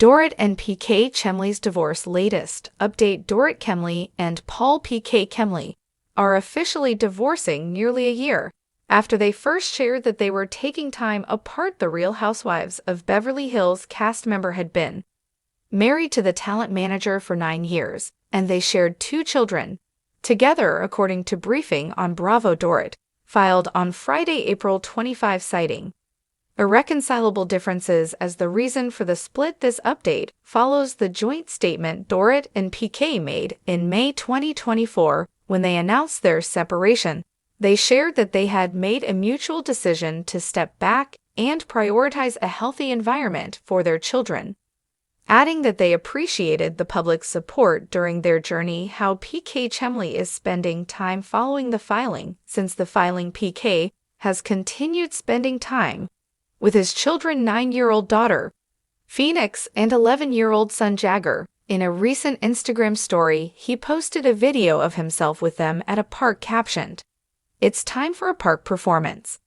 Dorit and PK Kemsley's divorce latest update. Dorit Kemsley and PK Kemsley are officially divorcing nearly a year after they first shared that they were taking time apart. The Real Housewives of Beverly Hills cast member had been married to the talent manager for 9 years, and they shared 2 children together, according to briefing on Bravo. Dorit filed on Friday, April 25, citing irreconcilable differences as the reason for the split. This update follows the joint statement Dorit and PK made in May 2024 when they announced their separation. They shared that they had made a mutual decision to step back and prioritize a healthy environment for their children, adding that they appreciated the public's support during their journey. How PK Kemsley is spending time following the filing. Since the filing, PK has continued spending time with his children, 9-year-old daughter Phoenix and 11-year-old son Jagger. In a recent Instagram story, he posted a video of himself with them at a park captioned, "It's time for a park performance."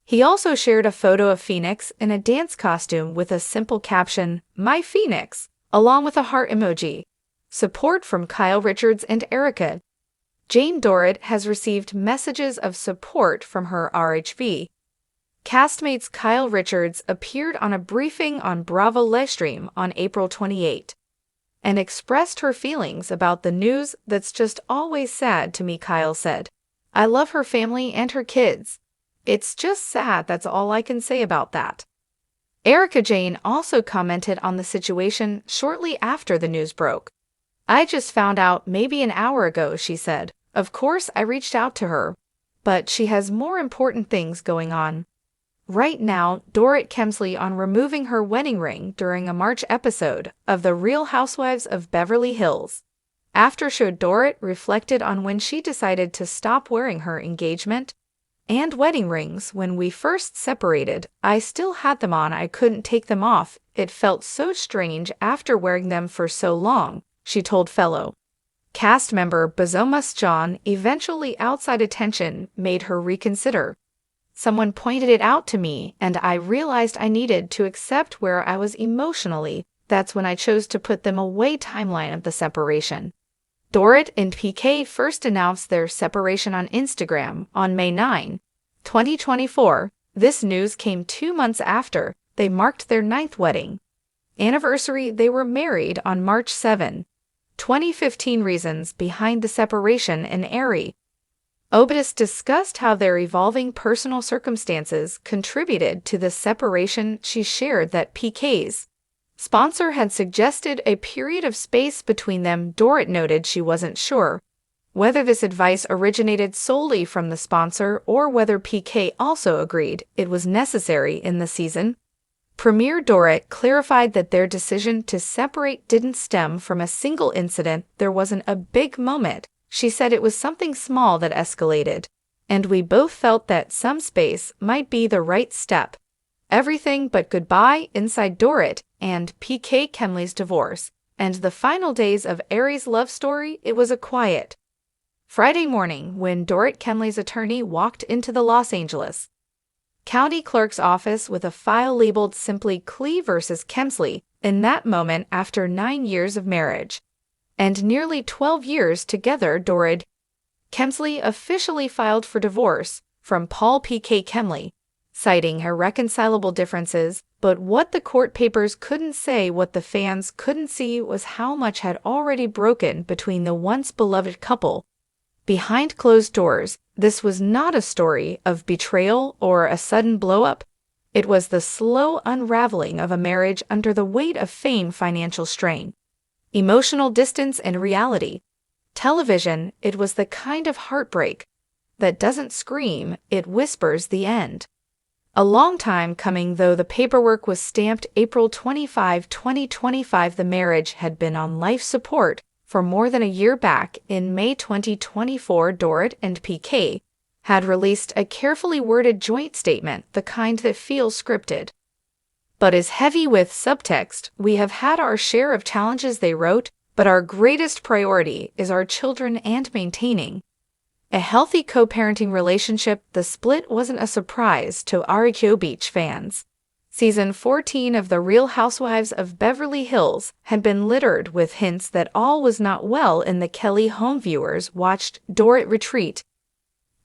He also shared a photo of Phoenix in a dance costume with a simple caption, "My Phoenix," along with a heart emoji. Support from Kyle Richards and Erica Jane. Dorit has received messages of support from her RHOBH castmates. Kyle Richards appeared on a briefing on Bravo livestream on April 28 and expressed her feelings about the news. "That's just always sad to me," Kyle said. "I love her family and her kids. It's just sad, that's all I can say about that." Erica Jane also commented on the situation shortly after the news broke. "I just found out maybe an hour ago," she said. "Of course I reached out to her, but she has more important things going on right now." Dorit Kemsley on removing her wedding ring during a March episode of The Real Housewives of Beverly Hills. After show, Dorit reflected on when she decided to stop wearing her engagement and wedding rings. "When we first separated, I still had them on. I couldn't take them off. It felt so strange after wearing them for so long," she told fellow cast member Bazomas John. Eventually, outside attention made her reconsider. "Someone pointed it out to me, and I realized I needed to accept where I was emotionally. That's when I chose to put them away." Timeline of the separation. Dorit and PK first announced their separation on Instagram on May 9, 2024. This news came 2 months after they marked their 9th wedding anniversary. They were married on March 7, 2015. Reasons behind the separation. And RHOBH discussed how their evolving personal circumstances contributed to the separation. She shared that PK's sponsor had suggested a period of space between them. Dorit noted she wasn't sure whether this advice originated solely from the sponsor or whether PK also agreed it was necessary in the season premiere. Dorit clarified that their decision to separate didn't stem from a single incident. "There wasn't a big moment," she said. "It was something small that escalated, and we both felt that some space might be the right step. Everything but goodbye." Inside Dorit and PK Kemsley's divorce and the final days of Aries' love story, it was a quiet Friday morning when Dorit Kemsley's attorney walked into the Los Angeles County Clerk's office with a file labeled simply Klee versus Kemsley. In that moment, after 9 years of marriage and nearly 12 years together, Dorit Kemsley officially filed for divorce from PK Kemsley, citing irreconcilable differences. But what the court papers couldn't say, what the fans couldn't see, was how much had already broken between the once beloved couple. Behind closed doors, this was not a story of betrayal or a sudden blow-up. It was the slow unraveling of a marriage under the weight of fame, financial strain, emotional distance, and reality television. It was the kind of heartbreak that doesn't scream, it whispers the end. A long time coming, though the paperwork was stamped April 25, 2025. The marriage had been on life support for more than a year. Back in May 2024, Dorit and PK had released a carefully worded joint statement, the kind that feels scripted but is heavy with subtext. "We have had our share of challenges," they wrote, "but our greatest priority is our children and maintaining a healthy co-parenting relationship." The split wasn't a surprise to RHOBH fans. Season 14 of The Real Housewives of Beverly Hills had been littered with hints that all was not well in the Kelly home. Viewers watched Dorit retreat,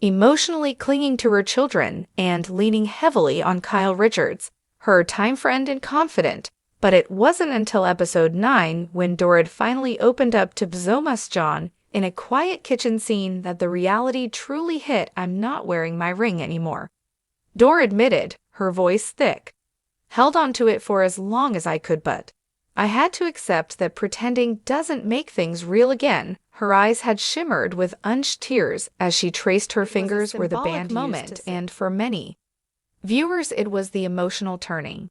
emotionally clinging to her children and leaning heavily on Kyle Richards, her time friend and confidant. But it wasn't until episode 9 when Dorit finally opened up to Bzomas John in a quiet kitchen scene that the reality truly hit. "I'm not wearing my ring anymore," Dorit admitted, her voice thick. "Held on to it for as long as I could, but I had to accept that pretending doesn't make things real again." Her eyes had shimmered with unshed tears as she traced her fingers where the band moment, and for many viewers it was the emotional turning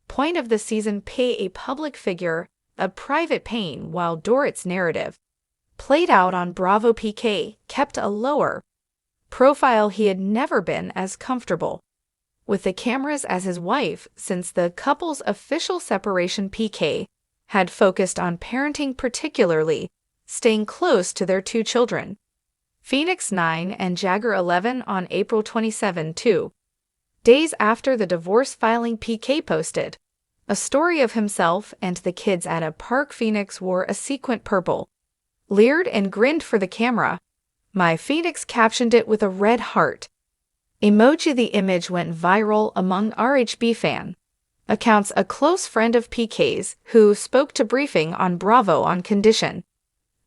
point of the season. Pay a public figure, a private pain, while Dorit's narrative played out on Bravo. PK kept a lower profile. He had never been as comfortable with the cameras as his wife since the couple's official separation. PK had focused on parenting, particularly staying close to their 2 children, Phoenix 9 and Jagger 11. On April 27, 2 days after the divorce filing, PK posted a story of himself and the kids at a park. Phoenix wore a sequin purple, leered and grinned for the camera. "My Phoenix," captioned it with a red heart emoji. The image went viral among RHB fan accounts. A close friend of PK's, who spoke to Briefing on Bravo on condition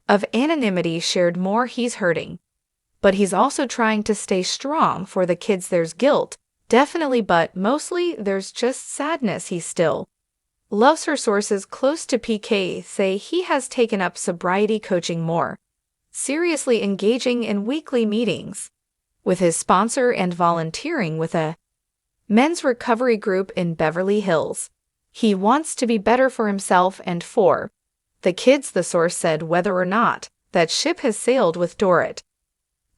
of anonymity, shared more. "He's hurting, but he's also trying to stay strong for the kids. There's guilt, definitely, but mostly there's just sadness. He still loves her." Sources close to PK say he has taken up sobriety coaching more seriously, engaging in weekly meetings with his sponsor and volunteering with a men's recovery group in Beverly Hills. He wants to be better for himself and for the kids, the source said. Whether or not that ship has sailed with Dorit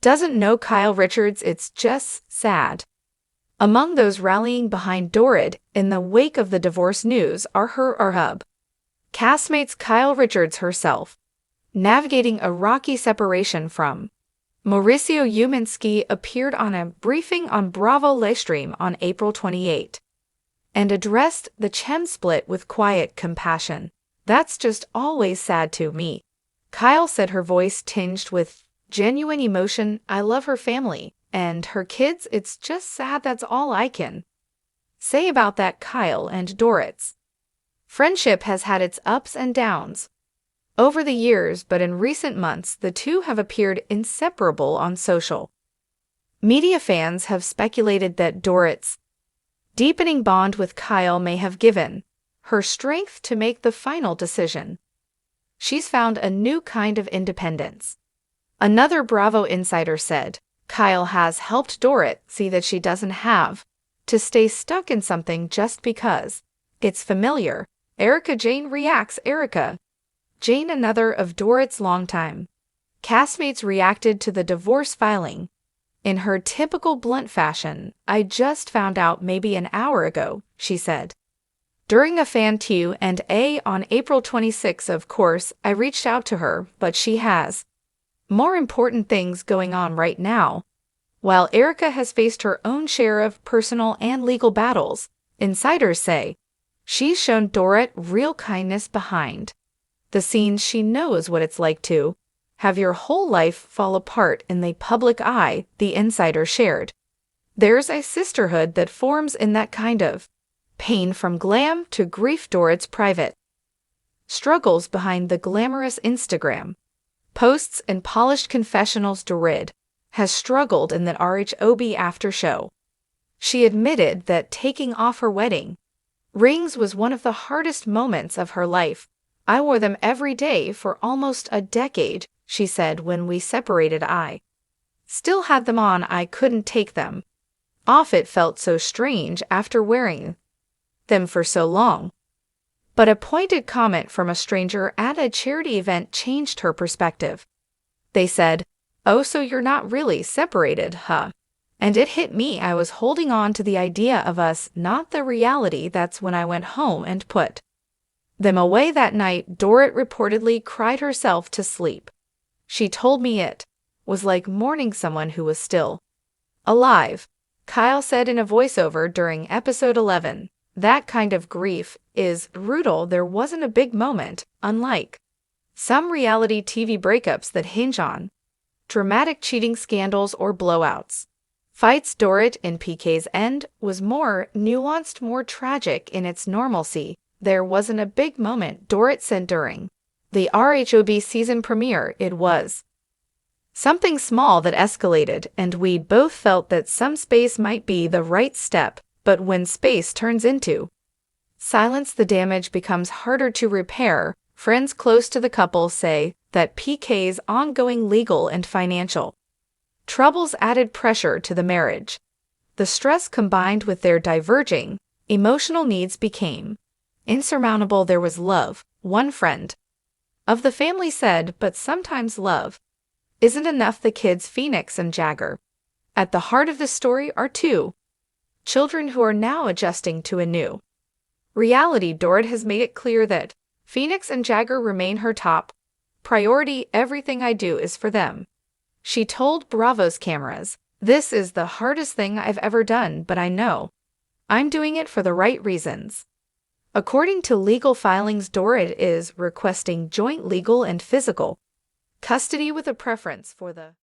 doesn't know Kyle Richards. "It's just sad." Among those rallying behind Dorit in the wake of the divorce news are her RHOBH castmates. Kyle Richards herself navigating a rocky separation from Mauricio Umansky appeared on a Briefing on Bravo livestream on April 28 and addressed the Chem split with quiet compassion. "That's just always sad to me," Kyle said, her voice tinged with genuine emotion. "I love her family and her kids. It's just sad. That's all I can say about that." Kyle and Dorit's friendship has had its ups and downs over the years, but in recent months the two have appeared inseparable on social media. Fans have speculated that Dorit's deepening bond with Kyle may have given her strength to make the final decision. "She's found a new kind of independence," another Bravo insider said. "Kyle has helped Dorit see that she doesn't have to stay stuck in something just because it's familiar." Erica Jane reacts. Erica Jane, another of Dorit's longtime castmates, reacted to the divorce filing in her typical blunt fashion. "I just found out maybe an hour ago," she said during a fan Q&A on April 26. "Of course, I reached out to her, but she has more important things going on right now." While Erica has faced her own share of personal and legal battles, insiders say she's shown Dorit real kindness behind the scenes. "She knows what it's like to have your whole life fall apart in the public eye," the insider shared. "There's a sisterhood that forms in that kind of pain, from glam to grief." Dorit's private struggles behind the glamorous Instagram posts and polished confessionals. Dorit has struggled in the RHOBH after show. She admitted that taking off her wedding rings was one of the hardest moments of her life. "I wore them every day for almost a decade," she said. "When we separated, I still had them on. I couldn't take them off. It felt so strange after wearing them for so long." But a pointed comment from a stranger at a charity event changed her perspective. They said, "Oh, so you're not really separated, huh?" And it hit me. I was holding on to the idea of us, not the reality. That's when I went home and put them away that night. Dorit reportedly cried herself to sleep. "She told me it was like mourning someone who was still alive," Kyle said in a voiceover during episode 11. That kind of grief is brutal. There wasn't a big moment, unlike some reality TV breakups that hinge on dramatic cheating scandals or blowouts. Fights. Dorit and PK's end was more nuanced, more tragic in its normalcy. There wasn't a big moment, Dorit said during the RHOBH season premiere. It was something small that escalated, and we both felt that some space might be the right step, but when space turns into silence, the damage becomes harder to repair. Friends close to the couple say that PK's ongoing legal and financial troubles added pressure to the marriage. The stress combined with their diverging emotional needs became insurmountable. There was love, one friend of the family said, but sometimes love isn't enough. The kids, Phoenix and Jagger, at the heart of the story are two children who are now adjusting to a new reality. Dorit has made it clear that Phoenix and Jagger remain her top priority. Everything I do is for them, she told Bravo's cameras. This is the hardest thing I've ever done, but I know I'm doing it for the right reasons. According to legal filings, Dorit is requesting joint legal and physical custody with a preference for the